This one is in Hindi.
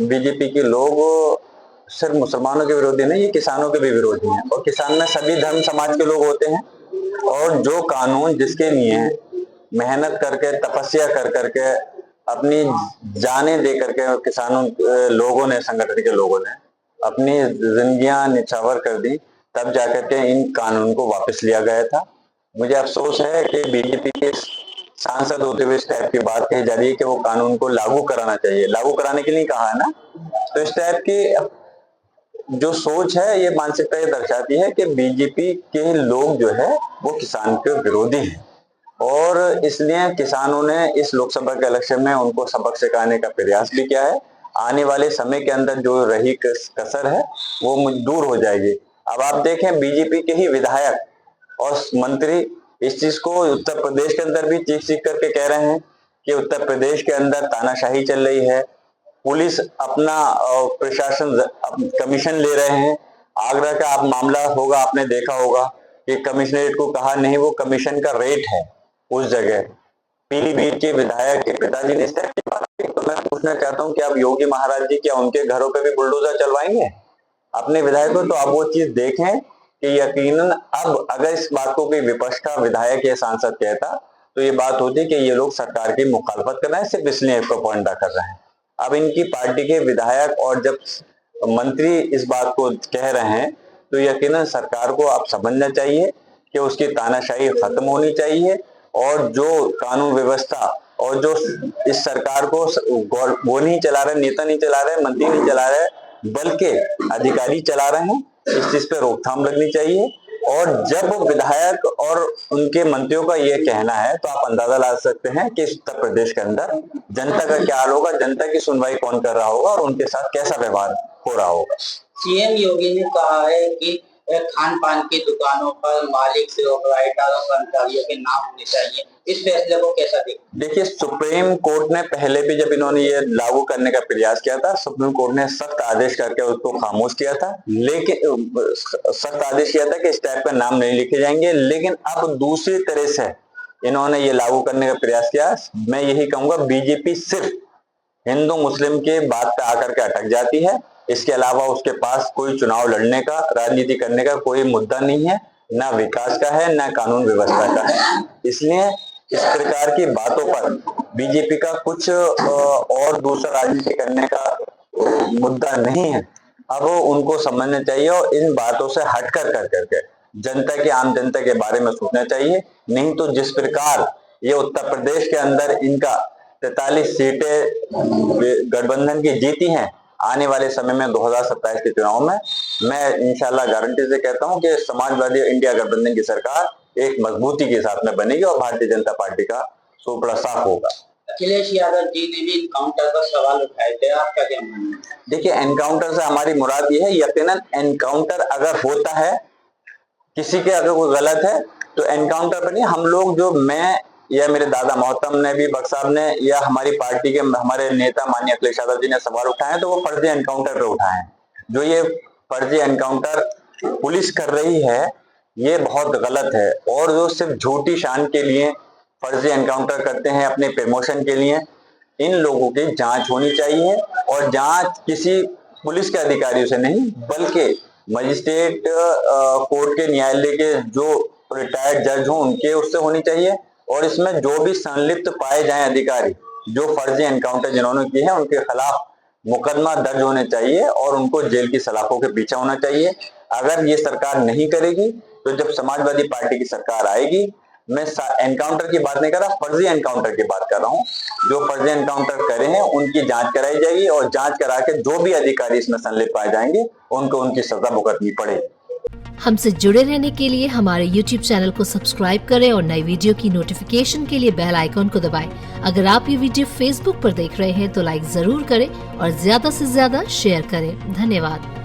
बीजेपी के लोग सिर्फ मुसलमानों के विरोधी नहीं, ये किसानों के भी विरोधी हैं। और किसान में सभी धर्म समाज के लोग होते हैं, और जो कानून जिसके लिए मेहनत करके तपस्या कर करके अपनी जानें दे करके किसानों लोगों ने, संगठन के लोगों ने अपनी जिंदगियां निछावर कर दी, तब जाकर के इन कानून को वापस लिया गया था। मुझे अफसोस है कि बीजेपी के सांसद होते हुए इस टाइप की बात कही जा रही है कि वो कानून को लागू कराना चाहिए। लागू कराने के लिए कहा है ना, तो इस टाइप की जो सोच है, ये मानसिकता ये दर्शाती है कि बीजेपी के लोग जो है वो किसान के विरोधी हैं, और इसलिए किसानों ने इस लोकसभा के इलेक्शन में उनको सबक सिखाने का प्रयास भी किया है। आने वाले समय के अंदर जो रही कसर है वो दूर हो जाएगी। अब आप देखें, बीजेपी के ही विधायक और मंत्री इस चीज को उत्तर प्रदेश के अंदर भी चीख करके कह रहे हैं कि उत्तर प्रदेश के अंदर तानाशाही चल रही है, पुलिस अपना प्रशासन कमीशन ले रहे हैं। आगरा का आप मामला होगा, आपने देखा होगा कि कमिश्नरेट को कहा नहीं, वो कमीशन का रेट है उस जगह। पीलीभीत के विधायक के पिताजी ने इस तरह की बात की। तो मैं पूछना चाहता हूँ कि आप योगी महाराज जी क्या उनके घरों पे भी बुलडोजर चलवाएंगे अपने विधायकों? तो आप वो चीज देखें कि यकीनन अब अगर इस बात को कोई विपक्ष का विधायक या सांसद कहता तो ये बात होती कि ये लोग सरकार की मुखालफत कर रहे हैं, सिर्फ इसलिए प्रोपेगेंडा कर रहे हैं। अब इनकी पार्टी के विधायक और जब मंत्री इस बात को कह रहे हैं तो यकीनन सरकार को आप समझना चाहिए कि उसकी तानाशाही खत्म होनी चाहिए, और जो कानून व्यवस्था और जो इस सरकार को वो नहीं चला रहे, नेता नहीं चला रहे, मंत्री नहीं चला रहे, बल्कि अधिकारी चला रहे हैं, इस चीज पे रोकथाम लगनी चाहिए। और जब विधायक और उनके मंत्रियों का ये कहना है तो आप अंदाजा ला सकते हैं कि उत्तर प्रदेश के अंदर जनता का क्या हाल होगा, जनता की सुनवाई कौन कर रहा होगा और उनके साथ कैसा व्यवहार हो रहा होगा। सीएम योगी ने कहा है कि खान पान की दुकानों पर मालिक से ऑपरेटर और कर्मचारियों के नाम होने चाहिए। इस फैसले को कैसा देखिए, सुप्रीम कोर्ट ने पहले भी जब इन्होंने ये लागू करने का प्रयास किया था, सुप्रीम कोर्ट ने सख्त आदेश करके उसको खामोश किया था, लेकिन सख्त आदेश किया था कि इस टाइप का नाम नहीं लिखे जाएंगे। लेकिन अब दूसरी तरह से इन्होंने ये लागू करने का प्रयास किया। मैं यही कहूंगा, बीजेपी सिर्फ हिंदू मुस्लिम के बात पे आकर के अटक जाती है, इसके अलावा उसके पास कोई चुनाव लड़ने का, राजनीति करने का कोई मुद्दा नहीं है, ना विकास का है, ना कानून व्यवस्था का है। इसलिए इस प्रकार की बातों पर बीजेपी का कुछ और दूसरा राजनीति करने का मुद्दा नहीं है। अब उनको समझना चाहिए और इन बातों से हटकर कर करके जनता की, आम जनता के बारे में सोचना चाहिए। नहीं तो जिस प्रकार ये उत्तर प्रदेश के अंदर इनका 43 सीटें गठबंधन की जीती हैं, आने वाले समय में 2027 के चुनाव में मैं इंशाल्लाह गारंटी से कहता हूं कि समाजवादी इंडिया गठबंधन की सरकार एक मजबूती के साथ में बनेगी और भारतीय जनता पार्टी का सुपड़ा साफ होगा। अखिलेश यादव जी ने भी एनकाउंटर पर सवाल उठाए थे, आपका क्या मानना है? देखिए, एनकाउंटर से हमारी मुराद ये है, यकीनन एनकाउंटर अगर होता है, किसी के अगर कोई गलत है तो एनकाउंटर पर नहीं, हम लोग जो मैं या मेरे दादा मोहतम ने भी, बख्श साहब ने, या हमारी पार्टी के हमारे नेता माननीय अखिलेश यादव जी ने सवाल उठाए तो वो फर्जी एनकाउंटर पे उठाए हैं। जो ये फर्जी एनकाउंटर पुलिस कर रही है ये बहुत गलत है, और जो सिर्फ झूठी शान के लिए फर्जी एनकाउंटर करते हैं अपने प्रमोशन के लिए, इन लोगों की जांच होनी चाहिए। और जांच किसी पुलिस के अधिकारियों से नहीं, बल्कि मजिस्ट्रेट कोर्ट के, न्यायालय के जो रिटायर्ड जज हों उनके उससे होनी चाहिए। और इसमें जो भी संलिप्त पाए जाएं अधिकारी, जो फर्जी एनकाउंटर जिन्होंने किए हैं, उनके खिलाफ मुकदमा दर्ज होने चाहिए और उनको जेल की सलाखों के पीछे होना चाहिए। अगर ये सरकार नहीं करेगी तो जब समाजवादी पार्टी की सरकार आएगी, मैं एनकाउंटर की बात नहीं कर रहा, फर्जी एनकाउंटर की बात कर रहा हूँ, जो फर्जी एनकाउंटर करे हैं उनकी जांच कराई जाएगी, और जांच करा के जो भी अधिकारी इसमें संलिप्त पाए जाएंगे उनको उनकी सजा भुगतनी पड़ेगी। हमसे जुड़े रहने के लिए हमारे YouTube चैनल को सब्सक्राइब करें और नई वीडियो की नोटिफिकेशन के लिए बेल आइकॉन को दबाएं। अगर आप ये वीडियो Facebook पर देख रहे हैं तो लाइक जरूर करें और ज्यादा से ज्यादा शेयर करें। धन्यवाद।